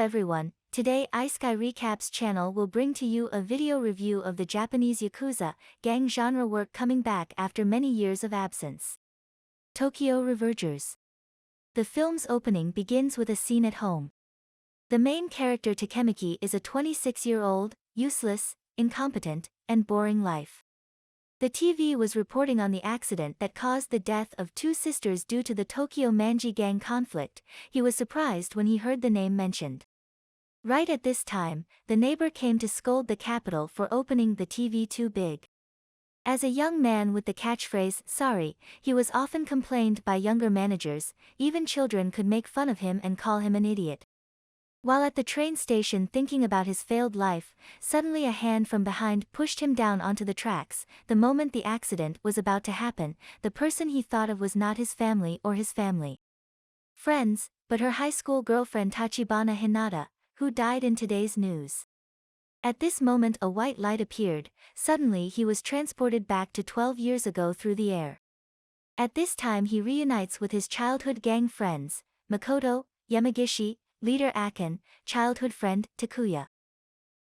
everyone, today Isekai Recaps channel will bring to you a video review of the Japanese Yakuza gang genre work coming back after many years of absence. Tokyo Revengers. The film's opening begins with a scene at home. The main character Takemaki is a 26-year-old, useless, incompetent, and boring life. The TV was reporting on the accident that caused the death of two sisters due to the Tokyo Manji gang conflict. He was surprised when he heard the name mentioned. Right at this time, the neighbor came to scold the capital for opening the TV too big. As a young man with the catchphrase, "sorry," he was often complained by younger managers. Even children could make fun of him and call him an idiot. While at the train station thinking about his failed life, suddenly a hand from behind pushed him down onto the tracks. The moment the accident was about to happen, the person he thought of was not his family or his family friends, but her high school girlfriend Tachibana Hinata, who died in today's news. At this moment a white light appeared. Suddenly he was transported back to 12 years ago through the air. At this time he reunites with his childhood gang friends, Makoto, Yamagishi, leader Akin, childhood friend, Takuya.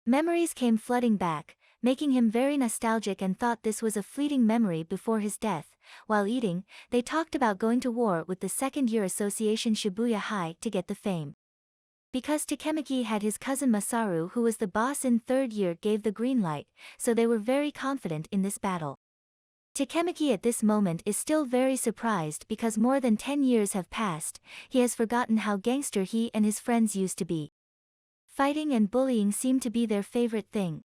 Memories came flooding back, making him very nostalgic and thought this was a fleeting memory before his death. While eating, they talked about going to war with the second-year association Shibuya High to get the fame. Because Takemaki had his cousin Masaru who was the boss in third year gave the green light, so they were very confident in this battle. Takemaki at this moment is still very surprised because more than 10 years have passed. He has forgotten how gangster he and his friends used to be. Fighting and bullying seemed to be their favorite thing.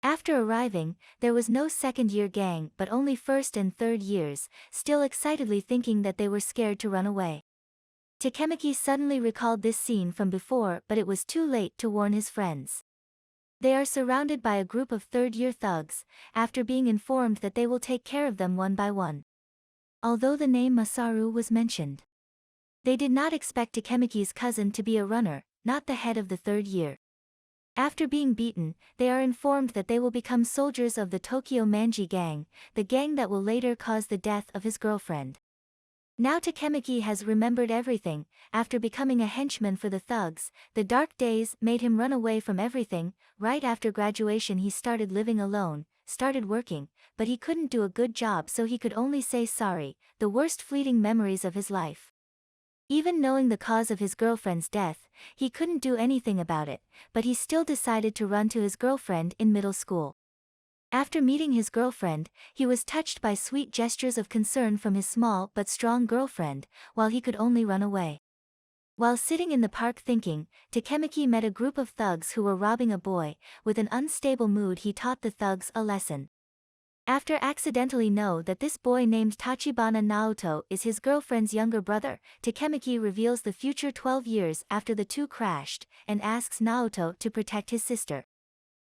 After arriving, there was no second-year gang but only first and third years, still excitedly thinking that they were scared to run away. Takemaki suddenly recalled this scene from before, but it was too late to warn his friends. They are surrounded by a group of third-year thugs, after being informed that they will take care of them one by one. Although the name Masaru was mentioned, they did not expect Takemaki's cousin to be a runner, not the head of the third year. After being beaten, they are informed that they will become soldiers of the Tokyo Manji gang, the gang that will later cause the death of his girlfriend. Now Takemaki has remembered everything. After becoming a henchman for the thugs, the dark days made him run away from everything. Right after graduation he started living alone, started working, but he couldn't do a good job so he could only say sorry, the worst fleeting memories of his life. Even knowing the cause of his girlfriend's death, he couldn't do anything about it, but he still decided to run to his girlfriend in middle school. After meeting his girlfriend, he was touched by sweet gestures of concern from his small but strong girlfriend, while he could only run away. While sitting in the park thinking, Takemaki met a group of thugs who were robbing a boy. With an unstable mood he taught the thugs a lesson. After accidentally know that this boy named Tachibana Naoto is his girlfriend's younger brother, Takemaki reveals the future 12 years after the two crashed, and asks Naoto to protect his sister.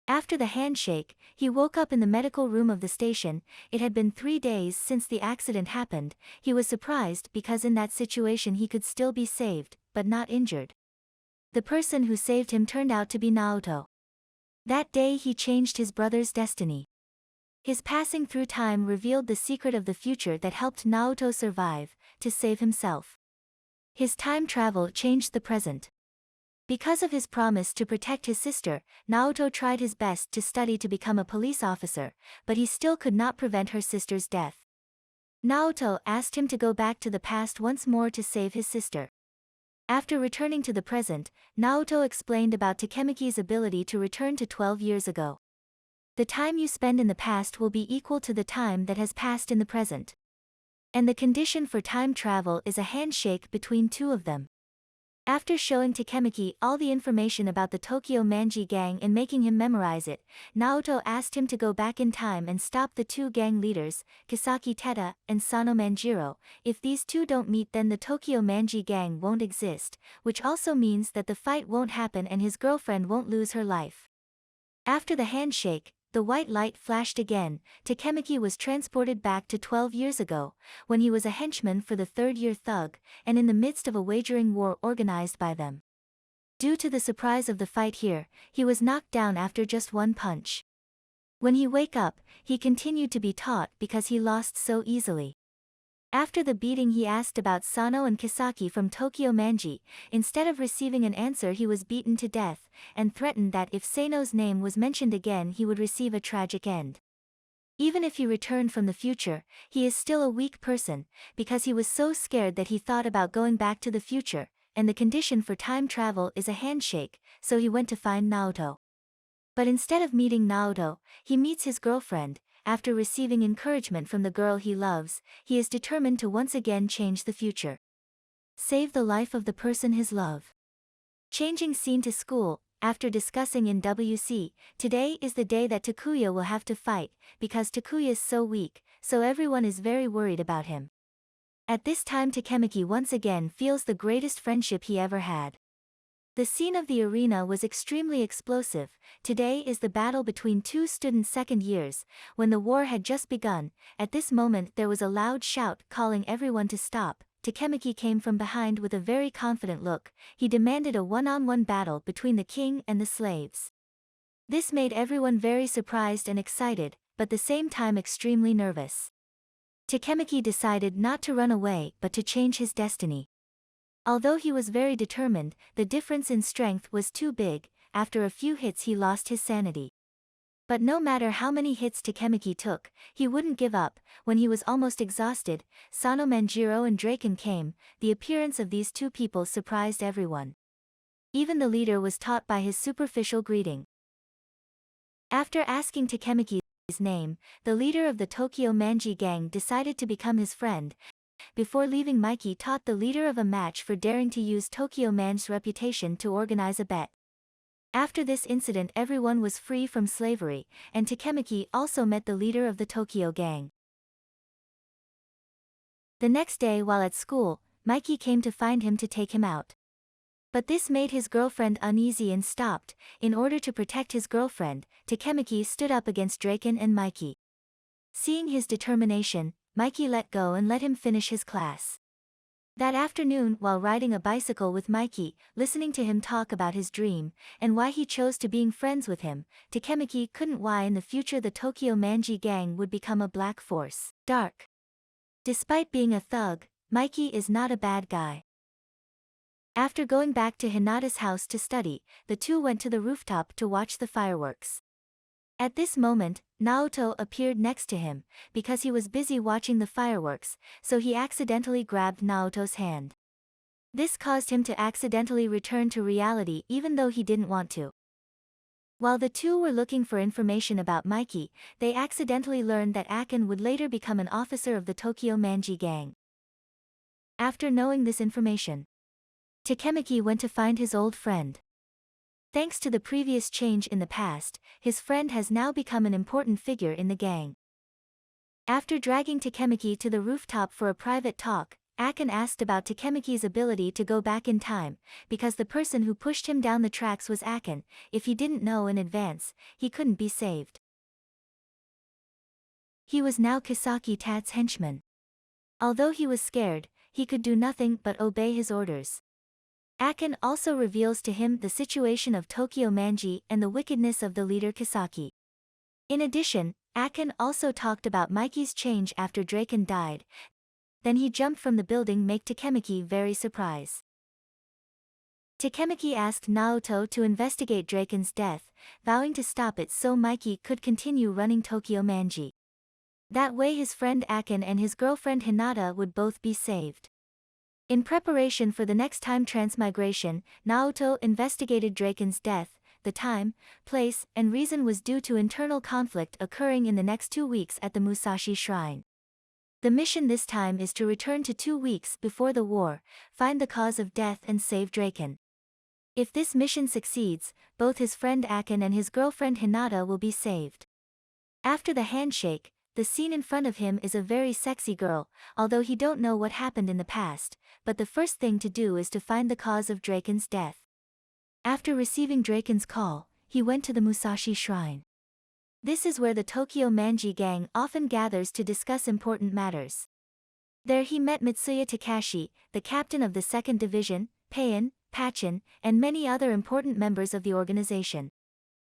After the handshake, he woke up in the medical room of the station. It had been 3 days since the accident happened. He was surprised because in that situation he could still be saved, but not injured. The person who saved him turned out to be Naoto. That day he changed his brother's destiny. His passing through time revealed the secret of the future that helped Naoto survive, to save himself. His time travel changed the present. Because of his promise to protect his sister, Naoto tried his best to study to become a police officer, but he still could not prevent her sister's death. Naoto asked him to go back to the past once more to save his sister. After returning to the present, Naoto explained about Takemaki's ability to return to 12 years ago. The time you spend in the past will be equal to the time that has passed in the present. And the condition for time travel is a handshake between two of them. After showing Takemaki all the information about the Tokyo Manji gang and making him memorize it, Naoto asked him to go back in time and stop the two gang leaders, Kisaki Teta and Sano Manjiro. If these two don't meet then the Tokyo Manji gang won't exist, which also means that the fight won't happen and his girlfriend won't lose her life. After the handshake, the white light flashed again. Takemaki was transported back to 12 years ago, when he was a henchman for the third-year thug, and in the midst of a wagering war organized by them. Due to the surprise of the fight here, he was knocked down after just one punch. When he woke up, he continued to be taught because he lost so easily. After the beating he asked about Sano and Kisaki from Tokyo Manji. Instead of receiving an answer he was beaten to death, and threatened that if Sano's name was mentioned again he would receive a tragic end. Even if he returned from the future, he is still a weak person, because he was so scared that he thought about going back to the future, and the condition for time travel is a handshake, so he went to find Naoto. But instead of meeting Naoto, he meets his girlfriend. After receiving encouragement from the girl he loves, he is determined to once again change the future. Save the life of the person his love. Changing scene to school. After discussing in WC, today is the day that Takuya will have to fight, because Takuya is so weak, so everyone is very worried about him. At this time Takemaki once again feels the greatest friendship he ever had. The scene of the arena was extremely explosive. Today is the battle between two students' second years, when the war had just begun. At this moment there was a loud shout calling everyone to stop. Takemaki came from behind with a very confident look. He demanded a one-on-one battle between the king and the slaves. This made everyone very surprised and excited, but at the same time extremely nervous. Takemaki decided not to run away but to change his destiny. Although he was very determined, the difference in strength was too big. After a few hits he lost his sanity. But no matter how many hits Takemaki took, he wouldn't give up. When he was almost exhausted, Sano Manjiro and Draken came. The appearance of these two people surprised everyone. Even the leader was taught by his superficial greeting. After asking Takemaki's name, the leader of the Tokyo Manji gang decided to become his friend. Before leaving, Mikey taught the leader of a match for daring to use Tokyo Man's reputation to organize a bet. After this incident everyone was free from slavery, and Takemaki also met the leader of the Tokyo gang. The next day while at school, Mikey came to find him to take him out. But this made his girlfriend uneasy and stopped. In order to protect his girlfriend, Takemaki stood up against Draken and Mikey. Seeing his determination, Mikey let go and let him finish his class. That afternoon, while riding a bicycle with Mikey, listening to him talk about his dream, and why he chose to being friends with him, Takemaki couldn't why in the future the Tokyo Manji gang would become a black force. Dark. Despite being a thug, Mikey is not a bad guy. After going back to Hinata's house to study, the two went to the rooftop to watch the fireworks. At this moment, Naoto appeared next to him, because he was busy watching the fireworks, so he accidentally grabbed Naoto's hand. This caused him to accidentally return to reality even though he didn't want to. While the two were looking for information about Mikey, they accidentally learned that Akin would later become an officer of the Tokyo Manji gang. After knowing this information, Takemaki went to find his old friend. Thanks to the previous change in the past, his friend has now become an important figure in the gang. After dragging Takemaki to the rooftop for a private talk, Akin asked about Takemaki's ability to go back in time, because the person who pushed him down the tracks was Akin. If he didn't know in advance, he couldn't be saved. He was now Kisaki Tat's henchman. Although he was scared, he could do nothing but obey his orders. Akin also reveals to him the situation of Tokyo Manji and the wickedness of the leader Kisaki. In addition, Akin also talked about Mikey's change after Draken died. Then he jumped from the building, make Takemaki very surprised. Takemaki asked Naoto to investigate Draken's death, vowing to stop it so Mikey could continue running Tokyo Manji. That way his friend Akin and his girlfriend Hinata would both be saved. In preparation for the next time transmigration, Naoto investigated Draken's death. The time, place, and reason was due to internal conflict occurring in the next 2 weeks at the Musashi Shrine. The mission this time is to return to 2 weeks before the war, find the cause of death and save Draken. If this mission succeeds, both his friend Akin and his girlfriend Hinata will be saved. After the handshake, the scene in front of him is a very sexy girl, although he don't know what happened in the past, but the first thing to do is to find the cause of Draken's death. After receiving Draken's call, he went to the Musashi Shrine. This is where the Tokyo Manji gang often gathers to discuss important matters. There he met Mitsuya Takashi, the captain of the 2nd Division, Pain, Pachin, and many other important members of the organization.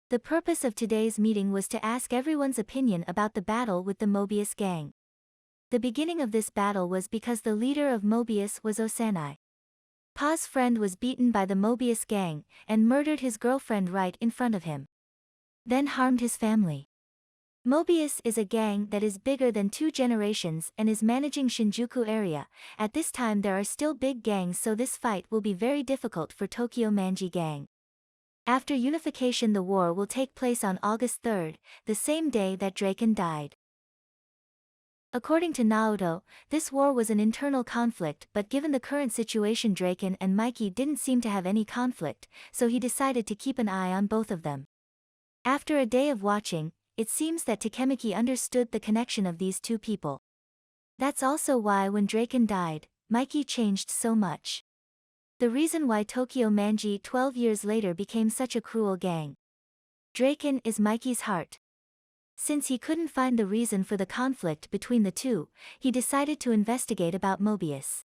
The purpose of today's meeting was to ask everyone's opinion about the battle with the Mobius gang. The beginning of this battle was because the leader of Mobius was Osanai. Pa's friend was beaten by the Mobius gang, and murdered his girlfriend right in front of him. Then harmed his family. Mobius is a gang that is bigger than 2 generations and is managing Shinjuku area. At this time there are still big gangs, so this fight will be very difficult for Tokyo Manji gang. After unification, the war will take place on August 3rd, the same day that Draken died. According to Naoto, this war was an internal conflict, but given the current situation Draken and Mikey didn't seem to have any conflict, so he decided to keep an eye on both of them. After a day of watching, it seems that Takemiki understood the connection of these two people. That's also why when Draken died, Mikey changed so much. The reason why Tokyo Manji 12 years later became such a cruel gang. Draken is Mikey's heart. Since he couldn't find the reason for the conflict between the two, he decided to investigate about Mobius.